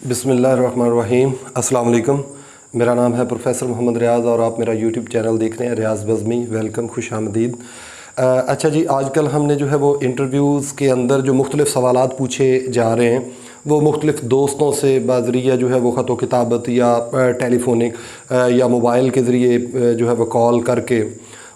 بسم اللہ الرحمن الرحیم۔ السلام علیکم، میرا نام ہے پروفیسر محمد ریاض اور آپ میرا یوٹیوب چینل دیکھ رہے ہیں ریاض بزمی۔ ویلکم، خوش آمدید۔ اچھا جی، آج کل ہم نے جو ہے وہ انٹرویوز کے اندر جو مختلف سوالات پوچھے جا رہے ہیں وہ مختلف دوستوں سے بذریعہ جو ہے وہ خط و کتابت یا ٹیلی فونک یا موبائل کے ذریعے جو ہے وہ کال کر کے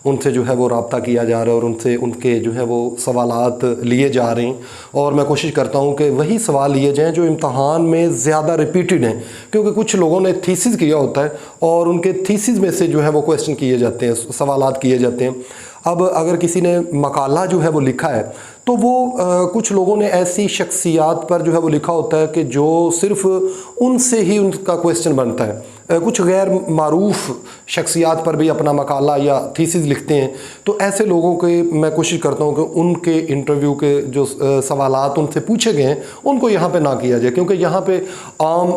ان سے جو ہے وہ رابطہ کیا جا رہا ہے اور ان سے ان کے جو ہے وہ سوالات لیے جا رہے ہیں، اور میں کوشش کرتا ہوں کہ وہی سوال لیے جائیں جو امتحان میں زیادہ ریپیٹڈ ہیں، کیونکہ کچھ لوگوں نے تھیسس کیا ہوتا ہے اور ان کے تھیسس میں سے جو ہے وہ کویسچن کیے جاتے ہیں، سوالات کیے جاتے ہیں۔ اب اگر کسی نے مقالہ جو ہے وہ لکھا ہے تو وہ کچھ لوگوں نے ایسی شخصیات پر جو ہے وہ لکھا ہوتا ہے کہ جو صرف ان سے ہی ان کا کویسچن بنتا ہے، کچھ غیر معروف شخصیات پر بھی اپنا مقالہ یا تھیسس لکھتے ہیں۔ تو ایسے لوگوں کے میں کوشش کرتا ہوں کہ ان کے انٹرویو کے جو سوالات ان سے پوچھے گئے ہیں ان کو یہاں پہ نہ کیا جائے، کیونکہ یہاں پہ عام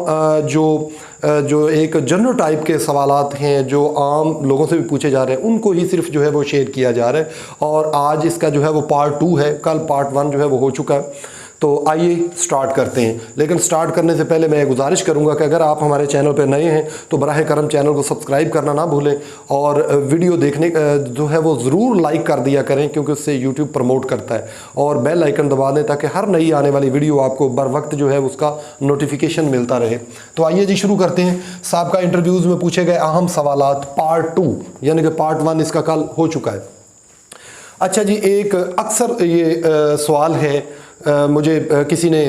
جو ایک جنرل ٹائپ کے سوالات ہیں جو عام لوگوں سے بھی پوچھے جا رہے ہیں ان کو ہی صرف جو ہے وہ شیئر کیا جا رہا ہے، اور آج اس کا جو ہے وہ پارٹ 2 ہے، کل پارٹ 1 جو ہے وہ ہو چکا ہے۔ تو آئیے سٹارٹ کرتے ہیں، لیکن سٹارٹ کرنے سے پہلے میں گزارش کروں گا کہ اگر آپ ہمارے چینل پہ نئے ہیں تو براہ کرم چینل کو سبسکرائب کرنا نہ بھولیں، اور ویڈیو دیکھنے جو ہے وہ ضرور لائک کر دیا کریں، کیونکہ اس سے یوٹیوب پروموٹ کرتا ہے، اور بیل آئیکن دبا دیں تاکہ ہر نئی آنے والی ویڈیو آپ کو بر وقت جو ہے اس کا نوٹیفیکیشن ملتا رہے۔ تو آئیے جی شروع کرتے ہیں۔ سابقہ انٹرویوز میں پوچھے گئے اہم سوالات پارٹ 2، یعنی کہ پارٹ 1 اس کا کل ہو چکا ہے۔ اچھا جی، ایک اکثر یہ سوال ہے، مجھے کسی نے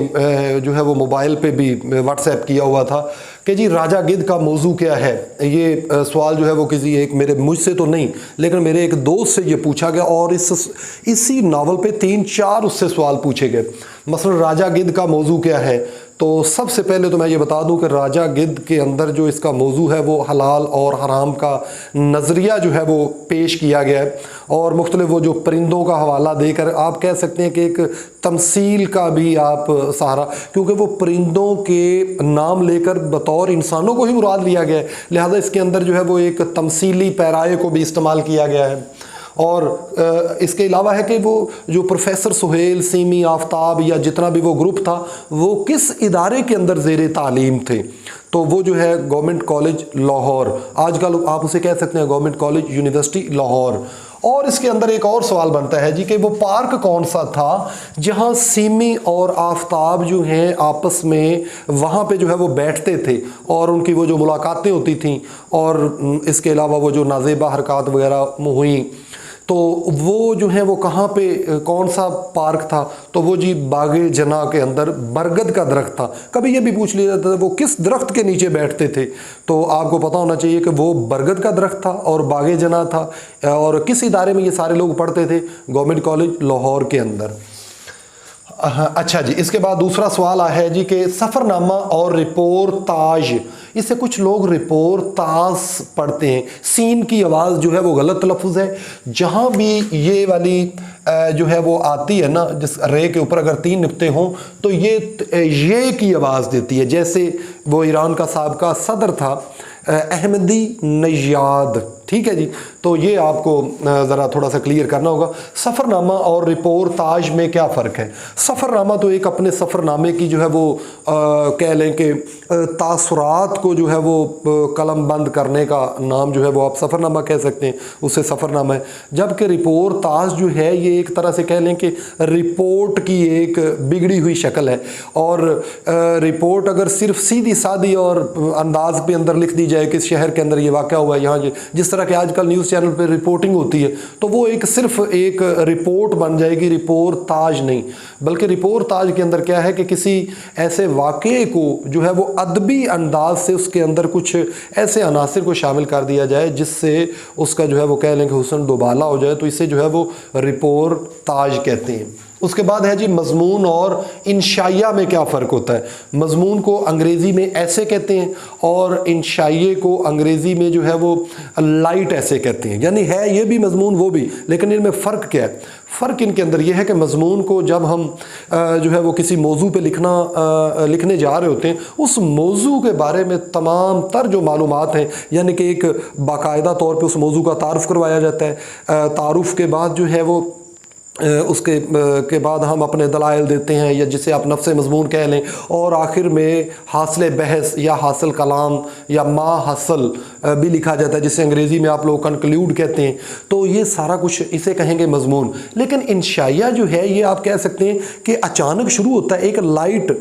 جو ہے وہ موبائل پہ بھی واٹس ایپ کیا ہوا تھا کہ جی راجہ گدھ کا موضوع کیا ہے۔ یہ سوال جو ہے وہ کسی ایک مجھ سے تو نہیں لیکن میرے ایک دوست سے یہ پوچھا گیا، اور اسی ناول پہ 3-4 اس سے سوال پوچھے گئے۔ مثلا راجہ گدھ کا موضوع کیا ہے، تو سب سے پہلے تو میں یہ بتا دوں کہ راجہ گدھ کے اندر جو اس کا موضوع ہے وہ حلال اور حرام کا نظریہ جو ہے وہ پیش کیا گیا ہے، اور مختلف وہ جو پرندوں کا حوالہ دے کر آپ کہہ سکتے ہیں کہ ایک تمثیل کا بھی آپ سہارا، کیونکہ وہ پرندوں کے نام لے کر بطور انسانوں کو ہی مراد لیا گیا ہے، لہذا اس کے اندر جو ہے وہ ایک تمثیلی پیرائے کو بھی استعمال کیا گیا ہے۔ اور اس کے علاوہ ہے کہ وہ جو پروفیسر سہیل سیمی آفتاب یا جتنا بھی وہ گروپ تھا وہ کس ادارے کے اندر زیر تعلیم تھے، تو وہ جو ہے گورنمنٹ کالج لاہور، آج کل آپ اسے کہہ سکتے ہیں گورنمنٹ کالج یونیورسٹی لاہور۔ اور اس کے اندر ایک اور سوال بنتا ہے جی کہ وہ پارک کون سا تھا جہاں سیمی اور آفتاب جو ہیں آپس میں وہاں پہ جو ہے وہ بیٹھتے تھے اور ان کی وہ جو ملاقاتیں ہوتی تھیں، اور اس کے علاوہ وہ جو نازیبہ حرکات وغیرہ ہوئیں، تو وہ جو ہے وہ کہاں پہ کون سا پارک تھا، تو وہ جی باغ جنا کے اندر برگد کا درخت تھا۔ کبھی یہ بھی پوچھ لیا جاتا ہے وہ کس درخت کے نیچے بیٹھتے تھے، تو آپ کو پتہ ہونا چاہیے کہ وہ برگد کا درخت تھا اور باغ جنا تھا، اور کس ادارے میں یہ سارے لوگ پڑھتے تھے، گورنمنٹ کالج لاہور کے اندر۔ اچھا جی، اس کے بعد دوسرا سوال ہے جی کہ سفر نامہ اور رپورتاج، اس سے کچھ لوگ رپورتاز پڑھتے ہیں، سین کی آواز جو ہے وہ غلط تلفظ ہے، جہاں بھی یہ والی جو ہے وہ آتی ہے نا، جس رے کے اوپر اگر 3 نقطے ہوں تو یہ کی آواز دیتی ہے، جیسے وہ ایران کا سابقہ صدر تھا احمدی نژاد، ٹھیک ہے جی۔ تو یہ آپ کو ذرا تھوڑا سا کلیئر کرنا ہوگا۔ سفر نامہ اور رپورتاج میں کیا فرق ہے؟ سفر نامہ تو ایک اپنے سفر نامے کی جو ہے وہ کہہ لیں کہ تاثرات کو جو ہے وہ قلم بند کرنے کا نام جو ہے وہ آپ سفر نامہ کہہ سکتے ہیں، اسے سفر نامہ ہے، جبکہ رپورتاج جو ہے یہ ایک طرح سے کہہ لیں کہ رپورٹ کی ایک بگڑی ہوئی شکل ہے، اور رپورٹ اگر صرف سیدھی سادھی اور انداز پہ اندر لکھ دی جائے کہ اس شہر کے اندر یہ واقعہ ہوا ہے، یہاں جس طرح کہ آج کل نیوز چینل پہ رپورٹنگ ہوتی ہے، تو وہ صرف ایک رپورٹ بن جائے گی، رپورٹ تاج نہیں، بلکہ رپورٹ تاج کے اندر کیا ہے کہ کسی ایسے واقعے کو جو ہے وہ ادبی انداز سے اس کے اندر کچھ ایسے عناصر کو شامل کر دیا جائے جس سے اس کا جو ہے وہ کہہ لیں کہ حسن دوبالا ہو جائے، تو اسے جو ہے وہ رپورٹ تاج کہتے ہیں۔ اس کے بعد ہے جی مضمون اور انشائیہ میں کیا فرق ہوتا ہے؟ مضمون کو انگریزی میں ایسے کہتے ہیں اور انشائیے کو انگریزی میں جو ہے وہ لائٹ ایسے کہتے ہیں، یعنی ہے یہ بھی مضمون وہ بھی، لیکن ان میں فرق کیا ہے؟ فرق ان کے اندر یہ ہے کہ مضمون کو جب ہم جو ہے وہ کسی موضوع پہ لکھنے جا رہے ہوتے ہیں، اس موضوع کے بارے میں تمام تر جو معلومات ہیں، یعنی کہ ایک باقاعدہ طور پہ اس موضوع کا تعارف کروایا جاتا ہے، تعارف کے بعد جو ہے وہ اس کے بعد ہم اپنے دلائل دیتے ہیں یا جسے آپ نفس مضمون کہہ لیں، اور آخر میں حاصل بحث یا حاصل کلام یا ما حاصل بھی لکھا جاتا ہے، جسے انگریزی میں آپ لوگ کنکلیوڈ کہتے ہیں۔ تو یہ سارا کچھ اسے کہیں گے مضمون۔ لیکن انشائیہ جو ہے یہ آپ کہہ سکتے ہیں کہ اچانک شروع ہوتا ہے، ایک لائٹ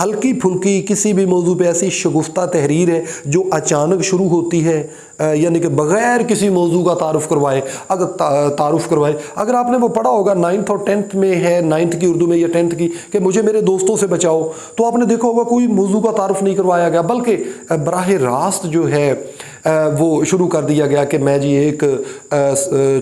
ہلکی پھلکی کسی بھی موضوع پہ ایسی شگفتہ تحریر ہے جو اچانک شروع ہوتی ہے، یعنی کہ بغیر کسی موضوع کا تعارف کروائے۔ اگر آپ نے وہ پڑھا ہوگا 9th اور 10th میں ہے، 9th کی اردو میں یا 10th کی، کہ مجھے میرے دوستوں سے بچاؤ، تو آپ نے دیکھا ہوگا کوئی موضوع کا تعارف نہیں کروایا گیا، بلکہ براہ راست جو ہے وہ شروع کر دیا گیا کہ میں جی ایک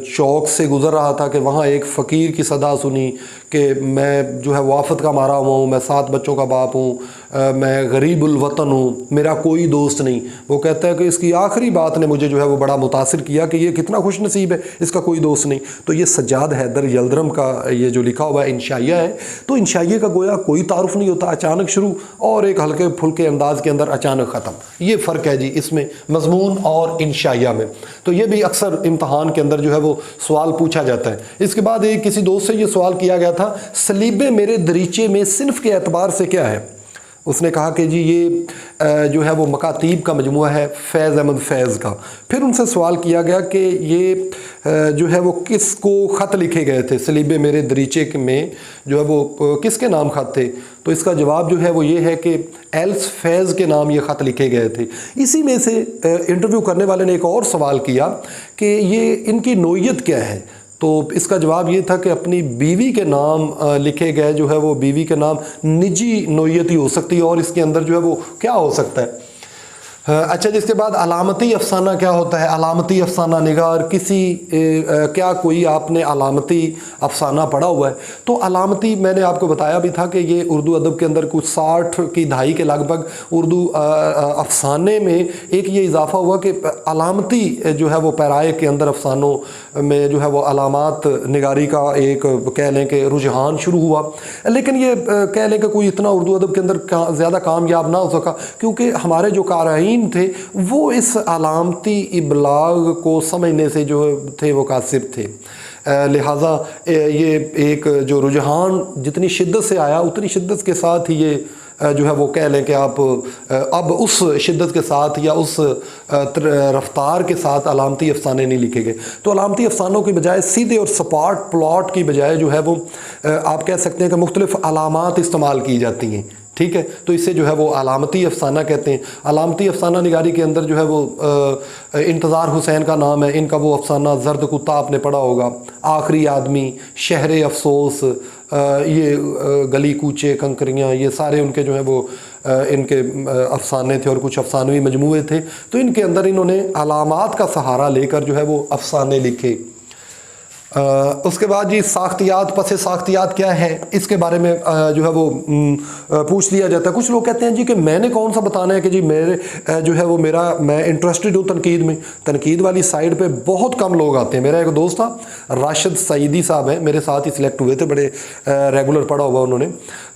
چوک سے گزر رہا تھا کہ وہاں ایک فقیر کی صدا سنی کہ میں جو ہے وہ آفت کا مارا ہوا ہوں، میں 7 بچوں کا باپ ہوں، میں غریب الوطن ہوں، میرا کوئی دوست نہیں۔ وہ کہتا ہے کہ اس کی آخری بات نے مجھے جو ہے وہ بڑا متاثر کیا کہ یہ کتنا خوش نصیب ہے، اس کا کوئی دوست نہیں۔ تو یہ سجاد حیدر یلدرم کا یہ جو لکھا ہوا ہے انشائیہ ہے، تو انشائیہ کا گویا کوئی تعارف نہیں ہوتا، اچانک شروع اور ایک ہلکے پھلکے انداز کے اندر اچانک ختم۔ یہ فرق ہے جی اس میں مضمون اور انشائیہ میں۔ تو یہ بھی اکثر امتحان کے اندر جو ہے وہ سوال پوچھا جاتا ہے۔ اس کے بعد ایک کسی دوست سے یہ سوال کیا گیا تھا، سلیب میرے دریچے میں صنف کے اعتبار سے کیا ہے؟ اس نے کہا کہ جی یہ جو ہے وہ مکاتیب کا مجموعہ ہے، فیض احمد فیض کا۔ پھر ان سے سوال کیا گیا کہ یہ جو ہے وہ کس کو خط لکھے گئے تھے، سلیب میرے دریچے میں جو ہے وہ کس کے نام خط تھے؟ تو اس کا جواب جو ہے وہ یہ ہے کہ ایلس فیض کے نام یہ خط لکھے گئے تھے۔ اسی میں سے انٹرویو کرنے والے نے ایک اور سوال کیا کہ یہ ان کی نوعیت کیا ہے؟ تو اس کا جواب یہ تھا کہ اپنی بیوی کے نام لکھے گئے، جو ہے وہ بیوی کے نام نجی نوعیت ہی ہو سکتی ہے، اور اس کے اندر جو ہے وہ کیا ہو سکتا ہے؟ اچھا جی، اس کے بعد علامتی افسانہ کیا ہوتا ہے؟ علامتی افسانہ نگار کیا کوئی آپ نے علامتی افسانہ پڑھا ہوا ہے؟ تو علامتی میں نے آپ کو بتایا بھی تھا کہ یہ اردو ادب کے اندر کچھ 60 کی دہائی کے لگ بھگ اردو افسانے میں ایک یہ اضافہ ہوا کہ علامتی جو ہے وہ پیرائے کے اندر افسانوں میں جو ہے وہ علامات نگاری کا ایک کہہ لیں کہ رجحان شروع ہوا، لیکن یہ کہہ لیں کہ کوئی اتنا اردو ادب کے اندر زیادہ کامیاب نہ ہو سکا، کیونکہ ہمارے جو قارئین تھے وہ اس علامتی ابلاغ کو سمجھنے سے جو تھے وہ قاصر تھے، لہٰذا یہ ایک جو رجحان جتنی شدت سے آیا اتنی شدت کے ساتھ ہی یہ جو ہے وہ کہہ لیں کہ آپ اب اس شدت کے ساتھ یا اس رفتار کے ساتھ علامتی افسانے نہیں لکھے گئے۔ تو علامتی افسانوں کی بجائے سیدھے اور سپاٹ پلاٹ کی بجائے جو ہے وہ آپ کہہ سکتے ہیں کہ مختلف علامات استعمال کی جاتی ہیں، ٹھیک ہے؟ تو اسے جو ہے وہ علامتی افسانہ کہتے ہیں۔ علامتی افسانہ نگاری کے اندر جو ہے وہ انتظار حسین کا نام ہے، ان کا وہ افسانہ زرد کتا آپ نے پڑھا ہوگا، آخری آدمی، شہر افسوس، یہ گلی کوچے کنکریاں، یہ سارے ان کے جو ہیں وہ ان کے افسانے تھے اور کچھ افسانوی مجموعے تھے۔ تو ان کے اندر انہوں نے علامات کا سہارا لے کر جو ہے وہ افسانے لکھے۔ اس کے بعد جی ساختیات، پس ساختیات کیا ہے، اس کے بارے میں جو ہے وہ پوچھ لیا جاتا ہے۔ کچھ لوگ کہتے ہیں جی کہ میں نے کون سا بتانا ہے کہ جی میرے جو ہے وہ میں انٹرسٹڈ ہوں تنقید میں، تنقید والی سائڈ پہ بہت کم لوگ آتے ہیں۔ میرا ایک دوست تھا راشد سعیدی صاحب ہیں، میرے ساتھ ہی سلیکٹ ہوئے تھے، بڑے ریگولر پڑھا ہوا انہوں نے،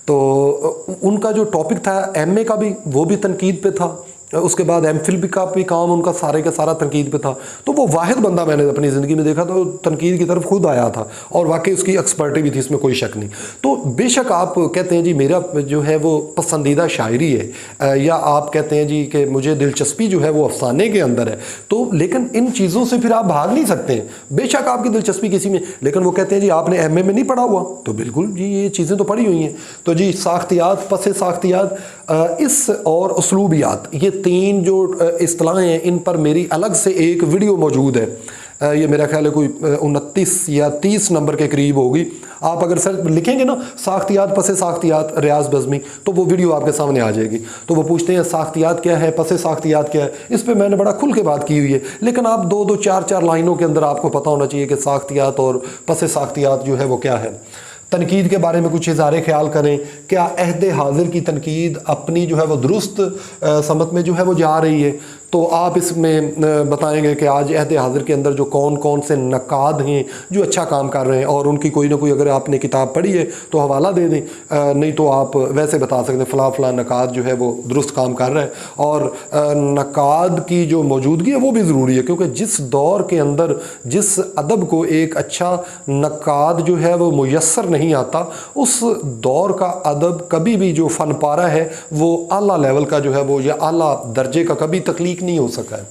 تو ان کا جو ٹاپک تھا ایم اے کا بھی وہ بھی تنقید پہ تھا، اس کے بعد ایم فل کا بھی کام ان کا سارے کا سارا تنقید پہ تھا۔ تو وہ واحد بندہ میں نے اپنی زندگی میں دیکھا تو تنقید کی طرف خود آیا تھا، اور واقعی اس کی ایکسپرٹی بھی تھی، اس میں کوئی شک نہیں۔ تو بے شک آپ کہتے ہیں جی میرا جو ہے وہ پسندیدہ شاعری ہے، یا آپ کہتے ہیں جی کہ مجھے دلچسپی جو ہے وہ افسانے کے اندر ہے، تو لیکن ان چیزوں سے پھر آپ بھاگ نہیں سکتے ہیں۔ بے شک آپ کی دلچسپی کسی میں، لیکن وہ کہتے ہیں جی آپ نے ایم اے میں نہیں پڑھا ہوا، تو بالکل جی یہ چیزیں تو پڑھی ہوئی ہیں۔ تو جی ساختیات، پس ساختیات، اس اور اسلوبیات، یہ 3 جو اصطلاحیں ہیں، ان پر میری الگ سے ایک ویڈیو موجود ہے، یہ میرا خیال ہے کوئی 29 یا 30 نمبر کے قریب ہوگی۔ آپ اگر سر لکھیں گے نا ساختیات پس ساختیات ریاض بزمی، تو وہ ویڈیو آپ کے سامنے آ جائے گی۔ تو وہ پوچھتے ہیں ساختیات کیا ہے، پس ساختیات کیا ہے، اس پہ میں نے بڑا کھل کے بات کی ہوئی ہے، لیکن آپ 2 4 لائنوں کے اندر آپ کو پتہ ہونا چاہیے کہ ساختیات اور پس ساختیات جو ہے وہ کیا ہے۔ تنقید کے بارے میں کچھ اظہار خیال کریں، کیا عہد حاضر کی تنقید اپنی جو ہے وہ درست سمت میں جو ہے وہ جا رہی ہے؟ تو آپ اس میں بتائیں گے کہ آج عہد حاضر کے اندر جو کون کون سے نقاد ہیں جو اچھا کام کر رہے ہیں، اور ان کی کوئی نہ کوئی اگر آپ نے کتاب پڑھی ہے تو حوالہ دے دیں، نہیں تو آپ ویسے بتا سکتے ہیں فلاں فلاں نقاد جو ہے وہ درست کام کر رہا ہے۔ اور نقاد کی جو موجودگی ہے وہ بھی ضروری ہے، کیونکہ جس دور کے اندر جس ادب کو ایک اچھا نقاد جو ہے وہ میسر نہیں آتا، اس دور کا ادب کبھی بھی جو فن پارہ ہے وہ اعلیٰ لیول کا جو ہے وہ یا اعلیٰ درجے کا کبھی تخلیق نہیں ہو سکا ہے۔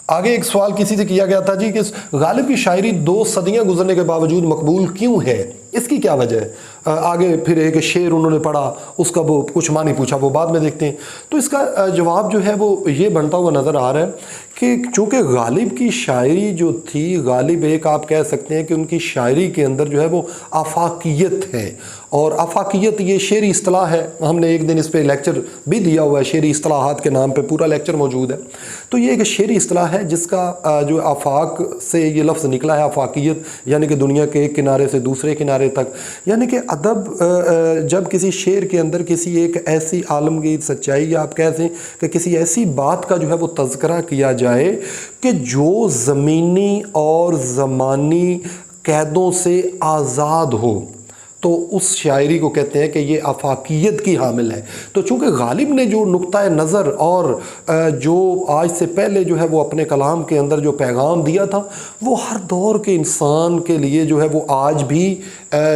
آگے ایک سوال کسی سے کیا گیا تھا جی کہ غالب کی شاعری 2 صدیاں گزرنے کے باوجود مقبول کیوں ہے، اس کی کیا وجہ ہے؟ آگے پھر ایک شعر انہوں نے پڑھا، اس کا وہ کچھ معنی پوچھا، وہ بعد میں دیکھتے ہیں۔ تو اس کا جواب جو ہے وہ یہ بنتا ہوا نظر آ رہا ہے کہ چونکہ غالب کی شاعری جو تھی، غالب ایک آپ کہہ سکتے ہیں کہ ان کی شاعری کے اندر جو ہے وہ آفاقیت ہے، اور آفاقیت یہ شعری اصطلاح ہے، ہم نے ایک دن اس پہ لیکچر بھی دیا ہوا ہے، شعری اصطلاحات کے نام پہ پورا لیکچر موجود ہے۔ تو یہ ایک شعری اصطلاح ہے جس کا جو آفاق سے یہ لفظ نکلا ہے، آفاقیت، یعنی کہ دنیا کے ایک کنارے سے دوسرے کنارے تک، یعنی کہ ادب جب کسی شعر کے اندر کسی ایک ایسی عالمگیر سچائی، یا آپ کہتے ہیں کہ کسی ایسی بات کا جو ہے وہ تذکرہ کیا جائے کہ جو زمینی اور زمانی قیدوں سے آزاد ہو، تو اس شاعری کو کہتے ہیں کہ یہ آفاقیت کی حامل ہے۔ تو چونکہ غالب نے جو نقطۂ نظر اور جو آج سے پہلے جو ہے وہ اپنے کلام کے اندر جو پیغام دیا تھا، وہ ہر دور کے انسان کے لیے جو ہے وہ آج بھی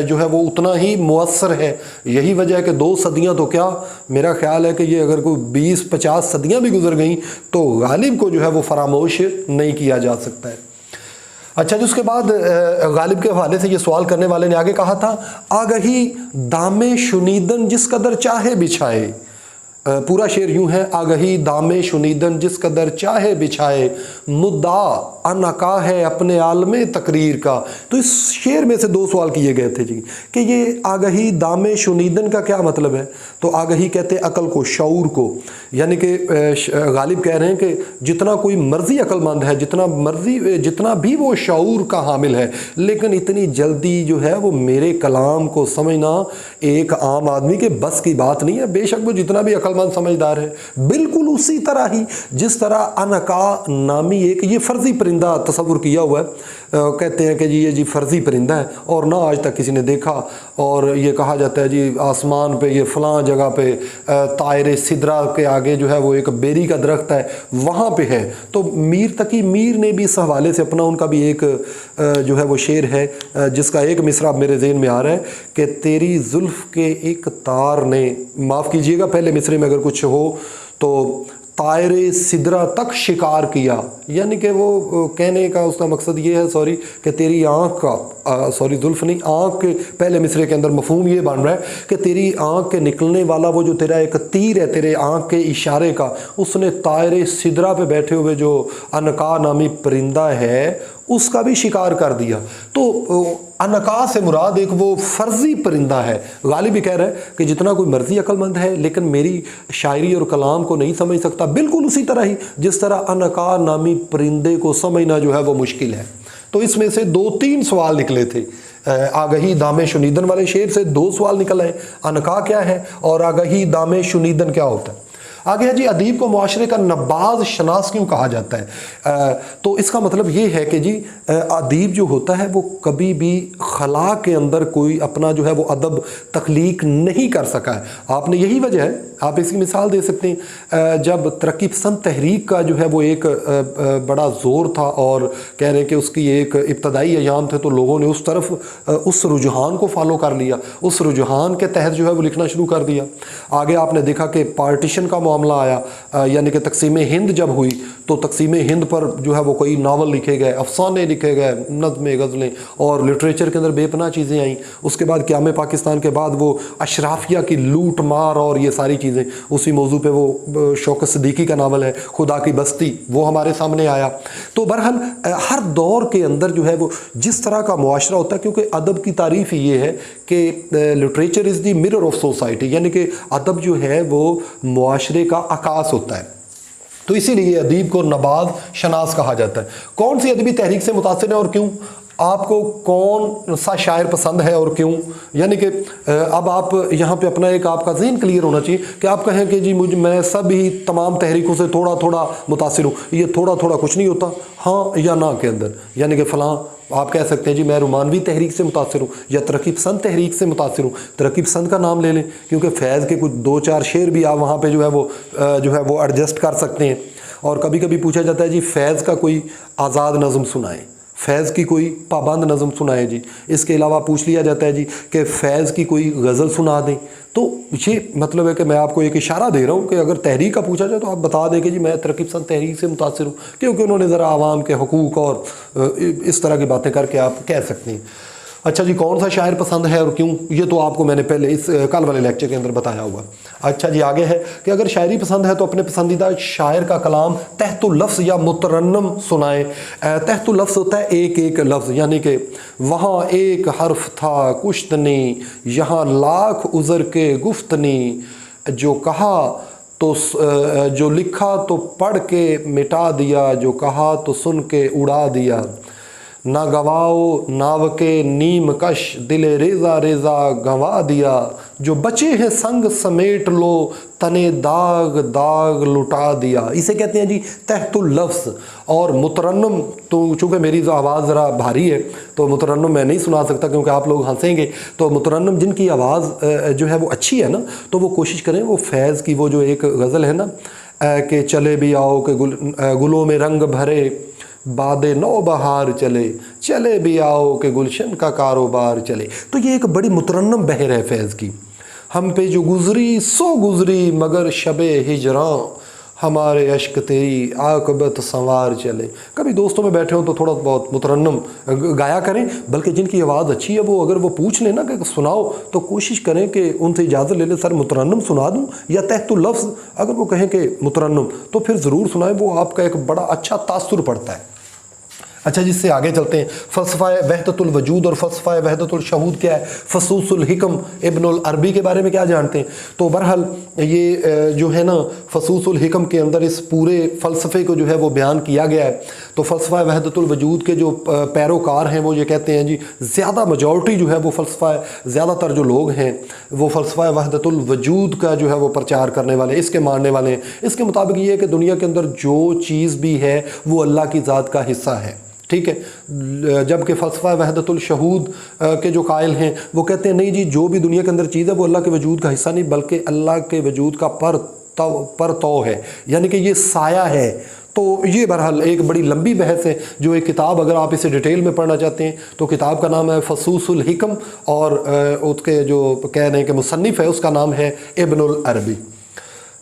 جو ہے وہ اتنا ہی مؤثر ہے۔ یہی وجہ ہے کہ 2 صدیاں تو کیا، میرا خیال ہے کہ یہ اگر کوئی 20-50 صدیاں بھی گزر گئیں تو غالب کو جو ہے وہ فراموش نہیں کیا جا سکتا ہے۔ اچھا جی، اس کے بعد غالب کے حوالے سے یہ سوال کرنے والے نے آگے کہا تھا، آگہی دام شنیدن جس قدر چاہے بچھائے، پورا شعر یوں ہے، آگہی دام شنیدن جس قدر چاہے بچھائے، مدعا انکا ہے اپنے عالم تقریر کا۔ تو اس شعر میں سے 2 سوال کیے گئے تھے جی کہ یہ آگہی دام شنیدن کا کیا مطلب ہے؟ تو آگہی کہتے ہیں عقل کو، شعور کو، یعنی کہ غالب کہہ رہے ہیں کہ جتنا کوئی مرضی عقل مند ہے، جتنا بھی وہ شعور کا حامل ہے، لیکن اتنی جلدی جو ہے وہ میرے کلام کو سمجھنا ایک عام آدمی کے بس کی بات نہیں ہے، بے شک وہ جتنا بھی عقل مند سمجھدار ہے۔ بالکل اسی طرح ہی جس طرح انکا نامی ایک یہ فرضی پرندہ تصور کیا ہوا ہے، کہتے ہیں کہ جی یہ فرضی پرندہ ہے اور نہ آج تک کسی نے دیکھا، اور یہ کہا جاتا ہے جی آسمان پہ یہ فلاں جگہ پہ طائر سدرا کے آگے جو ہے وہ ایک بیری کا درخت ہے، وہاں پہ ہے۔ تو میر تقی میر نے بھی اس حوالے سے اپنا ان کا بھی ایک جو ہے وہ شعر ہے جس کا ایک مصرع میرے ذہن میں آ رہا ہے کہ تیری زلف کے ایک تار نے، معاف کیجئے گا پہلے مصرے میں اگر کچھ ہو تو، طائر سدرا تک شکار کیا، یعنی کہ وہ کہنے کا اس کا مقصد یہ ہے کہ تیری آنکھ کا زلف نہیں، آنکھ کے پہلے مصرے کے اندر مفہوم یہ بن رہا ہے کہ تیری آنکھ کے نکلنے والا وہ جو تیرا ایک تیر ہے تیرے آنکھ کے اشارے کا، اس نے طائر سدرا پہ بیٹھے ہوئے جو انکا نامی پرندہ ہے اس کا بھی شکار کر دیا۔ تو انکا سے مراد ایک وہ فرضی پرندہ ہے۔ غالب بھی کہہ رہا ہے کہ جتنا کوئی مرضی عقل مند ہے لیکن میری شاعری اور کلام کو نہیں سمجھ سکتا، بالکل اسی طرح ہی جس طرح انکا نامی پرندے کو سمجھنا جو ہے وہ مشکل ہے۔ تو اس میں سے 2-3 سوال نکلے تھے، آگہی دام شنیدن والے شعر سے 2 سوال نکل آئے، انکا کیا ہے اور آگہی دام شنیدن کیا ہوتا ہے۔ آگے ہے جی ادیب کو معاشرے کا نباز شناس کیوں کہا جاتا ہے؟ تو اس کا مطلب یہ ہے کہ جی ادیب جو ہوتا ہے وہ کبھی بھی خلا کے اندر کوئی اپنا جو ہے وہ ادب تخلیق نہیں کر سکا ہے۔ آپ نے یہی وجہ ہے، آپ اس کی مثال دے سکتے ہیں، جب ترقی پسند تحریک کا جو ہے وہ ایک بڑا زور تھا اور کہہ رہے ہیں کہ اس کی ایک ابتدائی ایام تھے، تو لوگوں نے اس طرف اس رجحان کو فالو کر لیا، اس رجحان کے تحت جو ہے وہ لکھنا شروع کر دیا۔ آگے آپ نے دیکھا کہ پارٹیشن کا معاملہ آیا، یعنی کہ تقسیم ہند جب ہوئی تو تقسیم ہند پر جو ہے وہ کوئی ناول لکھے گئے، افسانے لکھے گئے، نظمیں، غزلیں اور لٹریچر کے اندر بے پناہ چیزیں آئیں۔ اس کے بعد قیام پاکستان کے بعد وہ اشرافیہ کی لوٹ مار اور یہ ساری چیزیں، اسی موضوع پہ وہ شوکت صدیقی کا ناول ہے خدا کی بستی، وہ ہمارے سامنے آیا۔ تو بہرحال ہر دور کے اندر جو ہے وہ جس طرح کا معاشرہ ہوتا ہے، کیونکہ ادب کی تعریف ہی یہ ہے کہ literature is the mirror of society, یعنی کہ ادب جو ہے وہ معاشرے کا عکاس ہوتا ہے۔ تو اسی لیے ادیب کو نباز شناس کہا جاتا ہے۔ کون سی ادبی تحریک سے متاثر ہے اور کیوں؟ آپ کو کون سا شاعر پسند ہے اور کیوں؟ یعنی کہ اب آپ یہاں پہ اپنا ایک آپ کا ذہن کلیئر ہونا چاہیے کہ آپ کہیں کہ جی میں سب ہی تمام تحریکوں سے تھوڑا تھوڑا متاثر ہوں. یہ تھوڑا تھوڑا کچھ نہیں ہوتا، ہاں یا نہ کے اندر. یعنی کہ فلاں آپ کہہ سکتے ہیں جی میں رومانوی تحریک سے متاثر ہوں یا ترقی پسند تحریک سے متاثر ہوں. ترقی پسند کا نام لے لیں، کیونکہ فیض کے کچھ 2-4 شعر بھی آپ وہاں پہ جو ہے وہ ایڈجسٹ کر سکتے ہیں. اور کبھی کبھی پوچھا جاتا ہے جی فیض کا کوئی آزاد نظم سنائیں، فیض کی کوئی پابند نظم سنائیں جی. اس کے علاوہ پوچھ لیا جاتا ہے جی کہ فیض کی کوئی غزل سنا دیں. تو یہ مطلب ہے کہ میں آپ کو ایک اشارہ دے رہا ہوں کہ اگر تحریک کا پوچھا جائے تو آپ بتا دیں کہ جی میں ترقی پسند تحریک سے متاثر ہوں، کیونکہ انہوں نے ذرا عوام کے حقوق اور اس طرح کی باتیں کر کے آپ کہہ سکتے ہیں. اچھا جی کون سا شاعر پسند ہے اور کیوں؟ یہ تو آپ کو میں نے پہلے اس کل والے لیکچر کے اندر بتایا ہوا. اچھا جی آگے ہے کہ اگر شاعری پسند ہے تو اپنے پسندیدہ شاعر کا کلام تحت لفظ یا مترنم سنائیں. تحت لفظ ہوتا ہے ایک ایک لفظ، یعنی کہ وہاں ایک حرف تھا کشتنی، یہاں لاکھ عذر کے گفتنی، جو کہا تو جو لکھا تو پڑھ کے مٹا دیا، جو کہا تو سن کے اڑا دیا. نہ گواؤ ناو کے نیم کش، دل ریزہ ریزہ گنوا دیا، جو بچے ہیں سنگ سمیٹ لو، تنے داغ داغ لٹا دیا. اسے کہتے ہیں جی تحت اللفظ. اور مترنم تو چونکہ میری آواز ذرا بھاری ہے تو مترنم میں نہیں سنا سکتا کیونکہ آپ لوگ ہنسیں گے. تو مترنم جن کی آواز جو ہے وہ اچھی ہے نا، تو وہ کوشش کریں وہ فیض کی وہ جو ایک غزل ہے نا کہ چلے بھی آؤ کہ گلوں میں رنگ بھرے، باد نو بہار چلے، چلے بھی آؤ کہ گلشن کا کاروبار چلے. تو یہ ایک بڑی مترنم بہر ہے فیض کی. ہم پہ جو گزری سو گزری مگر شب ہجراں، ہمارے اشک تیری عاقبت سنوار چلے. کبھی دوستوں میں بیٹھے ہوں تو تھوڑا بہت مترنم گایا کریں، بلکہ جن کی آواز اچھی ہے وہ اگر وہ پوچھ لیں نا کہ سناؤ تو کوشش کریں کہ ان سے اجازت لے لیں سر مترنم سنا دوں یا تحت اللفظ. اگر وہ کہیں کہ مترنم تو پھر ضرور سنائیں، وہ آپ کا ایک بڑا اچھا تاثر پڑتا ہے. اچھا جس سے آگے چلتے ہیں. فلسفہ وحدت الوجود اور فلسفہ وحدت الشہود کیا ہے؟ فصوص الحکم ابن العربی کے بارے میں کیا جانتے ہیں؟ تو بہرحال یہ جو ہے نا فصوص الحکم کے اندر اس پورے فلسفے کو جو ہے وہ بیان کیا گیا ہے. تو فلسفہ وحدت الوجود کے جو پیروکار ہیں وہ یہ کہتے ہیں جی زیادہ میجورٹی جو ہے وہ فلسفہ، زیادہ تر جو لوگ ہیں وہ فلسفہ وحدت الوجود کا جو ہے وہ پرچار کرنے والے، اس کے ماننے والے ہیں. اس کے مطابق یہ ہے کہ دنیا کے اندر جو چیز بھی ہے وہ اللہ کی ذات کا حصہ ہے. ٹھیک ہے. جبکہ فلسفہ وحدت الشہود کے جو قائل ہیں وہ کہتے ہیں نہیں جی جو بھی دنیا کے اندر چیز ہے وہ اللہ کے وجود کا حصہ نہیں بلکہ اللہ کے وجود کا پرتو ہے، یعنی کہ یہ سایہ ہے. تو یہ بہرحال ایک بڑی لمبی بحث ہے جو ایک کتاب اگر آپ اسے ڈیٹیل میں پڑھنا چاہتے ہیں تو کتاب کا نام ہے فصوص الحکم اور اس کے جو کہہ رہے ہیں کہ مصنف ہے اس کا نام ہے ابن العربی.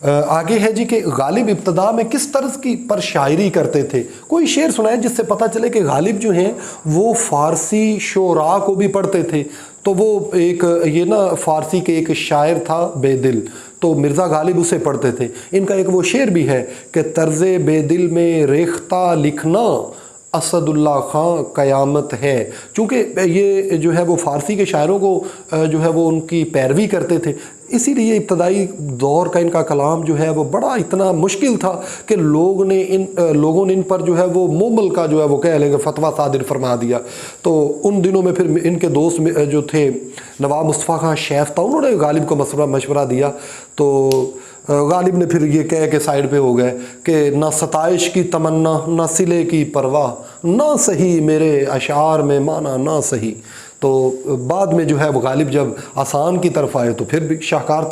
آگے ہے جی کہ غالب ابتدا میں کس طرز کی پر شاعری کرتے تھے. کوئی شعر سنائے جس سے پتہ چلے کہ غالب جو ہیں وہ فارسی شعراء کو بھی پڑھتے تھے. تو وہ ایک یہ نا فارسی کے ایک شاعر تھا بے دل، تو مرزا غالب اسے پڑھتے تھے. ان کا ایک وہ شعر بھی ہے کہ طرز بے دل میں ریختہ لکھنا، اسد اللہ خان قیامت ہے. چونکہ یہ جو ہے وہ فارسی کے شاعروں کو جو ہے وہ ان کی پیروی کرتے تھے، اسی لیے ابتدائی دور کا ان کا کلام جو ہے وہ بڑا اتنا مشکل تھا کہ لوگوں نے ان پر جو ہے وہ مومل کا جو ہے وہ کہہ لیں گے فتویٰ صادر فرما دیا. تو ان دنوں میں پھر ان کے دوست جو تھے نواب مصطفیٰ خان شیخ تھا، انہوں نے غالب کو مشورہ دیا. تو غالب نے پھر یہ کہہ کے سائیڈ پہ ہو گئے کہ نہ ستائش کی تمنا نہ صلے کی پرواہ، نہ صحیح میرے اشعار میں مانا نہ صحیح. تو بعد میں جو ہے وہ غالب جب آسان کی طرف آئے تو پھر بھی شاہکار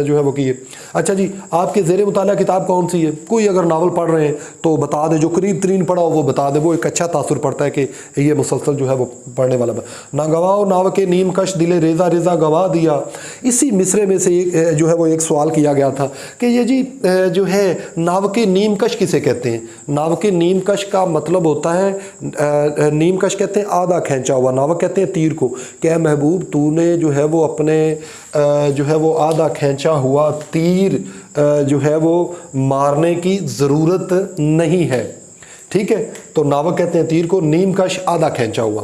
جو ہے وہ کیے. اچھا جی آپ کے زیر مطالعہ کتاب کون سی ہے؟ کوئی اگر ناول پڑھ رہے ہیں تو بتا دے، جو قریب ترین پڑھا ہو وہ بتا دے، وہ ایک اچھا تاثر پڑتا ہے کہ یہ مسلسل جو ہے وہ پڑھنے والا. نہ گواؤ ناو کے نیم کش، دل ریزہ ریزہ گوا دیا. اسی مصرے میں سے جو ہے وہ ایک سوال کیا گیا تھا کہ یہ جی جو ہے ناو کے نیم کش کسے کہتے ہیں؟ ناو کے نیم کش کا مطلب ہوتا ہے، نیم کش کہتے ہیں آدھا کھینچا ہوا، ناو کہتے ہیں تیر کو. کہ محبوب تو نے جو ہے وہ اپنے جو ہے وہ آدھا کھینچا ہوا تیر جو ہے وہ مارنے کی ضرورت نہیں ہے. ٹھیک ہے. تو ناوک کہتے ہیں تیر کو، نیم کش آدھا کھینچا ہوا.